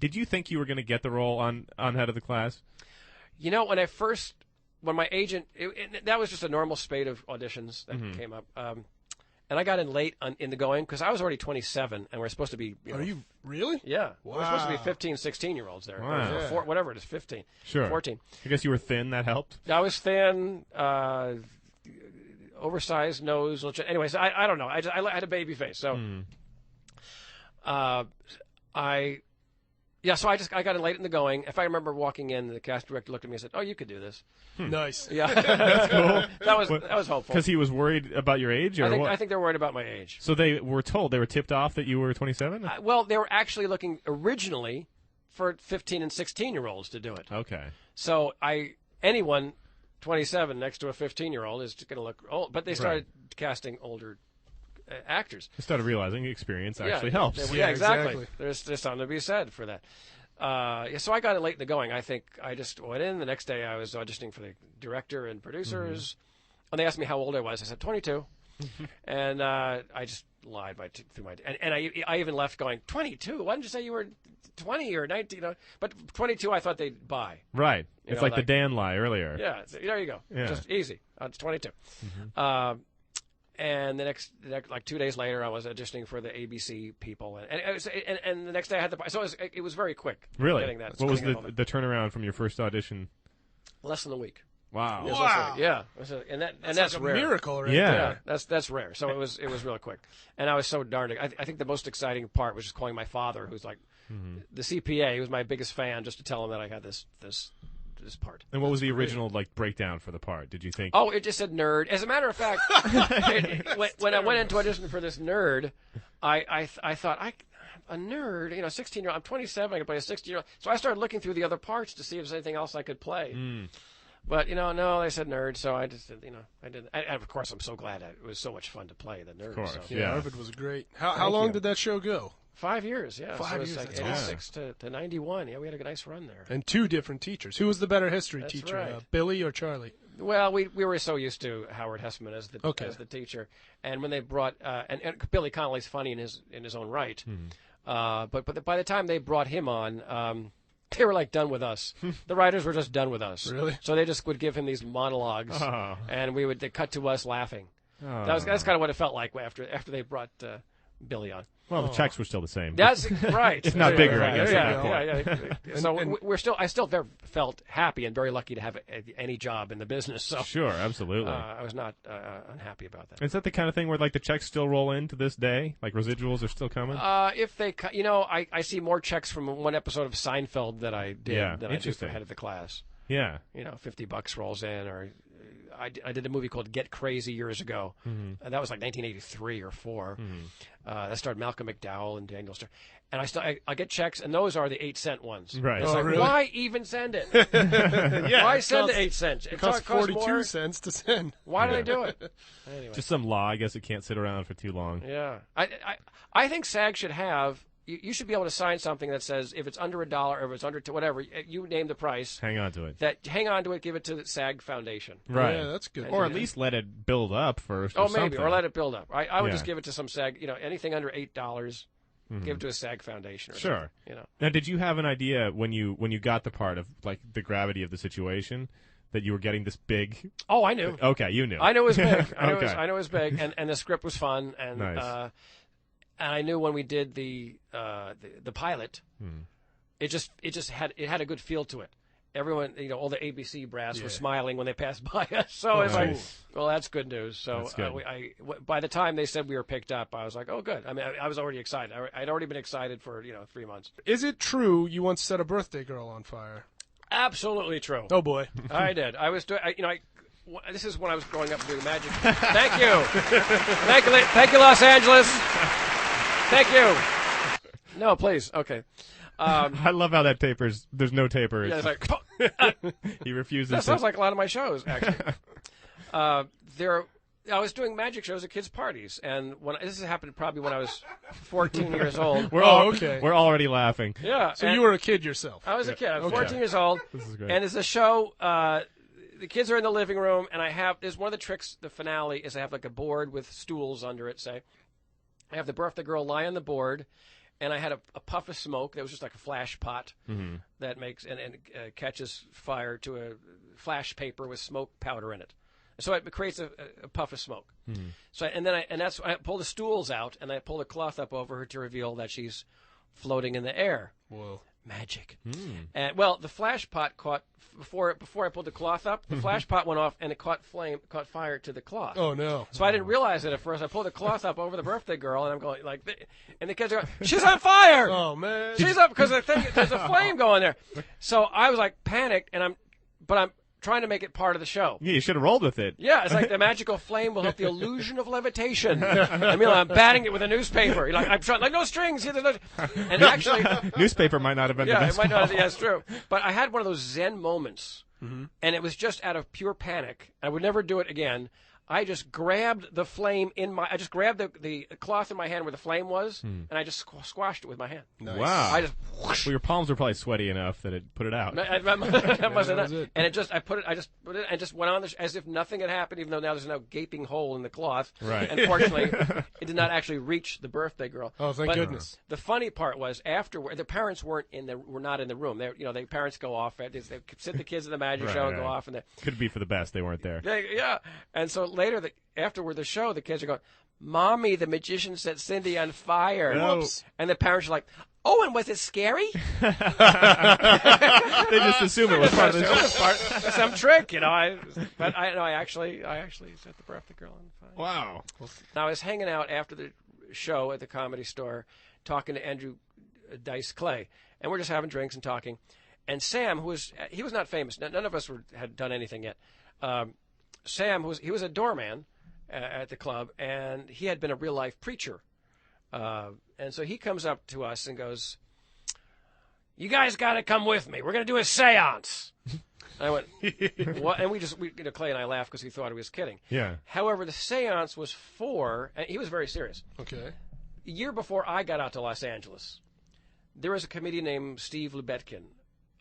Did you think you were going to get the role on Head of the Class? You know, when my agent, that was just a normal spate of auditions that came up. And I got in late in the going because I was already 27 and we're supposed to be. Are you really? Yeah. Wow. We're supposed to be 15, 16-year-olds there. Wow. Or whatever it is, 15. Sure. 14. I guess you were thin. That helped. I was thin, oversized nose. Anyways, I don't know. I had a baby face. So so I got in late in the going. If I remember walking in, the cast director looked at me and said, "Oh, you could do this." Nice. Yeah, That's cool. that was hopeful. Because he was worried about your age, or what? I think they were worried about my age. So they were tipped off that you were 27? Well, they were actually looking originally for 15 and 16-year-olds to do it. Okay. So anyone 27 next to a 15-year-old is going to look old. But they started casting older actors. I started realizing experience actually helps. Yeah, exactly. There's something to be said for that. So I got in late in the going. I think I just went in. The next day I was auditioning for the director and producers. And they asked me how old I was. I said 22. And I just lied through my... And I even left going, 22? Why didn't you say you were 20 or 19? You know? But 22 I thought they'd buy. Right. It's like the Dan lie earlier. Yeah, there you go. Yeah. Just easy. It's 22. And the next, like 2 days later, I was auditioning for the ABC people, and the next day I had the. So it was very quick. Really? Getting that. What was the turnaround from your first audition? Less than a week. Wow. Yes, Wow. Yeah, that's like rare. a miracle, right? Yeah. That's rare. So it was really quick, and I was so darned. I think the most exciting part was just calling my father, who's like the CPA, who was my biggest fan, just to tell him that I had this part. And what was the original breakdown for the part? Did you think? Oh, it just said nerd. As a matter of fact, when I went into audition for this nerd, I thought a nerd, 16-year-old. I'm 27. I can play a 16-year-old. So I started looking through the other parts to see if there's anything else I could play. But no, they said nerd, so I just I did. And of course, I'm so glad it was so much fun to play the nerd. Of course, so. Yeah, Arvid was great. How long did that show go? 5 years, yeah. 5 years, Like that's 86 to 91. Yeah, we had a nice run there. And 2 different teachers. Who was the better history That's teacher, right. Billy or Charlie? Well, we were so used to Howard Hessman as the teacher, and when they brought and Billy Connolly's funny in his own right, but by the time they brought him on, they were like done with us. The writers were just done with us. Really? So they just would give him these monologues, and they cut to us laughing. That's kind of what it felt like after they brought Billy on. Well, the checks were still the same. That's right. If not bigger, I guess. Yeah. So I still felt happy and very lucky to have any job in the business. So Sure, absolutely. I was not unhappy about that. Is that the kind of thing where the checks still roll in to this day? Like residuals are still coming? If they, I see more checks from one episode of Seinfeld that I did than I do for Head of the Class. Yeah. $50 rolls in, or I did a movie called Get Crazy years ago. And that was like 1983 or 4. That starred Malcolm McDowell and Daniel Stern. And I get checks, and those are the 8-cent ones. Right. It's really? Why even send it? Why send the 8 cents? It costs 42 cents to send. Why do they do it? Anyway. Just some law. I guess it can't sit around for too long. Yeah. I think SAG should have. You should be able to sign something that says if it's under $1 or if it's under whatever, you name the price. Hang on to it. Hang on to it. Give it to the SAG Foundation. Right. Yeah, that's good. Or at least let it build up first. Oh, or maybe, something. or let it build up. I would just give it to some SAG. Anything under $8, give it to a SAG Foundation. Or sure. Something, Now, did you have an idea when you got the part of the gravity of the situation that you were getting this big? Oh, I knew. Okay, you knew. I knew it was big. I Okay. It was big, and the script was fun, and Nice. and I knew when we did the pilot, it had a good feel to it. Everyone, all the ABC brass were smiling when they passed by us. So it's like, well, that's good news. So That's good. by the time they said we were picked up, I was like, oh, good. I mean, I was already excited. I'd already been excited for 3 months. Is it true you once set a birthday girl on fire? Absolutely true. Oh, boy. I did. I was doing. This is when I was growing up doing magic. Thank you. Thank you, Los Angeles. Thank you. No, please. Okay. I love how that tapers. There's no taper. Yeah, it's like, he refuses. that sounds like a lot of my shows, actually. I was doing magic shows at kids' parties, and this happened probably when I was 14 years old. We're okay. We're already laughing. Yeah. So you were a kid yourself. I was a kid. I was 14 years old. This is great. And there's a show. The kids are in the living room, and there's one of the tricks. The finale is I have like a board with stools under it. Say, I have the birthday girl lie on the board, and I had a puff of smoke that was just like a flash pot that makes and catches fire to a flash paper with smoke powder in it. So it creates a puff of smoke. So I pull the stools out and I pull the cloth up over her to reveal that she's floating in the air. Whoa. Magic. And well, the flash pot caught before I pulled the cloth up. The flash pot went off and it caught fire to the cloth. Oh no! So I didn't realize it at first. I pulled the cloth up over the birthday girl, and I'm going like, and the kids are going, "She's on fire! Oh man! She's up because there's a flame going there." So I was like panicked, and I'm trying to make it part of the show. Yeah, you should have rolled with it. Yeah, it's like the magical flame will help the illusion of levitation. I mean, I'm batting it with a newspaper. Like I'm trying, like no strings. Here, no, and actually, newspaper might not have been the best it might not. call. Yeah, it's true. But I had one of those Zen moments, and it was just out of pure panic. I would never do it again. I just grabbed the flame I just grabbed the cloth in my hand where the flame was, and I just squashed it with my hand. Nice. Wow. I just Well, your palms were probably sweaty enough that it put it out. that must have done. And I put it and just went on as if nothing had happened, even though now there's no gaping hole in the cloth. Right. Unfortunately, it did not actually reach the birthday girl. Oh, thank goodness. The funny part was afterward, the parents were not in the room. The parents go off. They sit the kids at the magic show and go off, and could be for the best they weren't there. yeah. And so later, afterward the show, the kids are going, "Mommy, the magician set Cindy on fire." Whoops. And the parents are like, "Oh, and was it scary?" They just assume it was part of the show. Some trick, but I actually set the birthday girl on fire. Wow. Now, I was hanging out after the show at the Comedy Store, talking to Andrew Dice Clay, and we're just having drinks and talking. And Sam, he was not famous. None of us had done anything yet. Sam he was a doorman at the club, and he had been a real life preacher. And so he comes up to us and goes, "You guys got to come with me. We're going to do a seance." I went, "What?" And Clay and I laughed because he thought he was kidding. Yeah. However, the seance was and he was very serious. Okay. A year before I got out to Los Angeles, there was a comedian named Steve Lubetkin.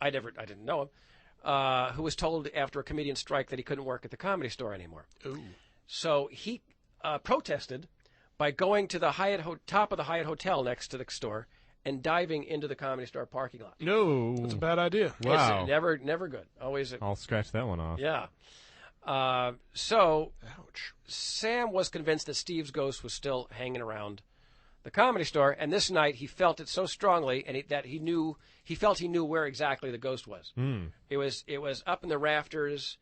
I didn't know him, who was told after a comedian strike that he couldn't work at the Comedy Store anymore. Ooh. So he protested by going to the top of the Hyatt Hotel next to the store and diving into the Comedy Store parking lot. No. That's a bad idea. Wow. It's never good. Always. I'll scratch that one off. Yeah. So Ouch. Sam was convinced that Steve's ghost was still hanging around the Comedy Store, and this night he felt it so strongly, and he felt he knew where exactly the ghost was. It was up in the rafters,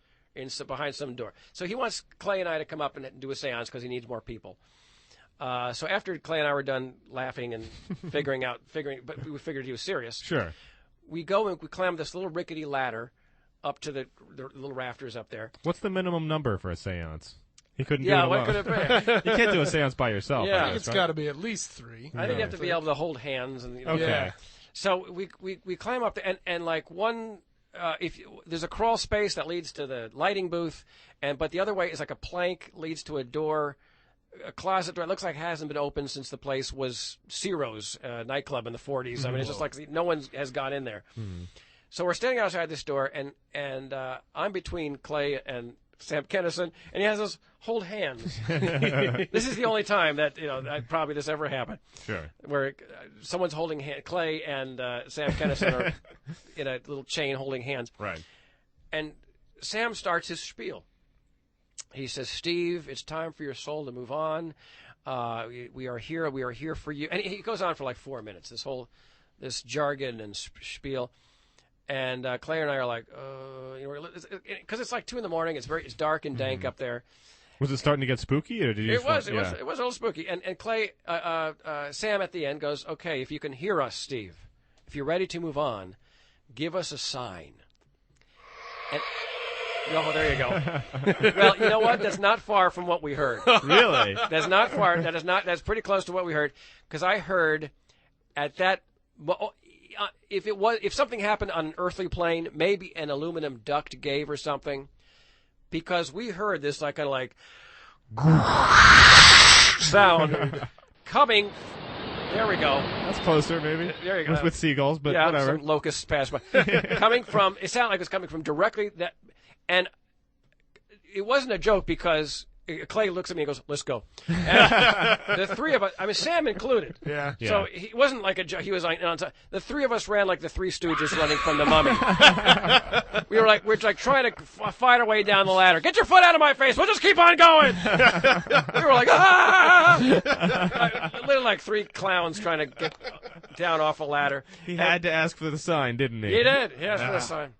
behind some door. So he wants Clay and I to come up and do a seance because he needs more people. So after Clay and I were done laughing and figuring, but we figured he was serious. Sure. We go and we climb this little rickety ladder up to the little rafters up there. What's the minimum number for a seance? He couldn't do it Yeah, alone. what could it be? You can't do a seance by yourself. Yeah. I guess, It's right? got to be at least 3. I think you have to be able to hold hands. And Okay. Yeah. So we climb up there, and like one, there's a crawl space that leads to the lighting booth, but the other way is like a plank leads to a door, a closet door. It looks like it hasn't been opened since the place was Ciro's nightclub in the 40s. I mean, it's just like no one has gone in there. So we're standing outside this door, and I'm between Clay and Sam Kennison, and he has us hold hands. This is the only time that probably this ever happened. Sure. Where someone's holding Clay and Sam Kennison are in a little chain holding hands. Right. And Sam starts his spiel. He says, "Steve, it's time for your soul to move on. We are here. We are here for you." And he goes on for like 4 minutes. This jargon and spiel. And Clay and I are like, because it's like 2 a.m. It's dark and dank up there. Was it starting to get spooky, or did you? It was yeah. a little spooky. And Clay, Sam at the end goes, "Okay, if you can hear us, Steve, if you're ready to move on, give us a sign." And oh, there you go. Well, you know what? That's not far from what we heard. Really? That's not far. That's pretty close to what we heard, because I heard at that. Well, if something happened on an earthly plane, maybe an aluminum duct gave or something, because we heard this kind of like sound coming. There we go. That's closer, maybe. There you go. With seagulls, but Yeah, whatever. some locusts passed by. Coming from, it sounded like it was coming from directly that, and it wasn't a joke because Clay looks at me and goes, "Let's go." And the three of us, I mean, Sam included. Yeah. So he wasn't like he was like on top. The three of us ran like the Three Stooges running from the Mummy. we're like trying to fight our way down the ladder. Get your foot out of my face. We'll just keep on going. We were like, literally like three clowns trying to get down off a ladder. He had to ask for the sign, didn't he? He did. He asked for the sign.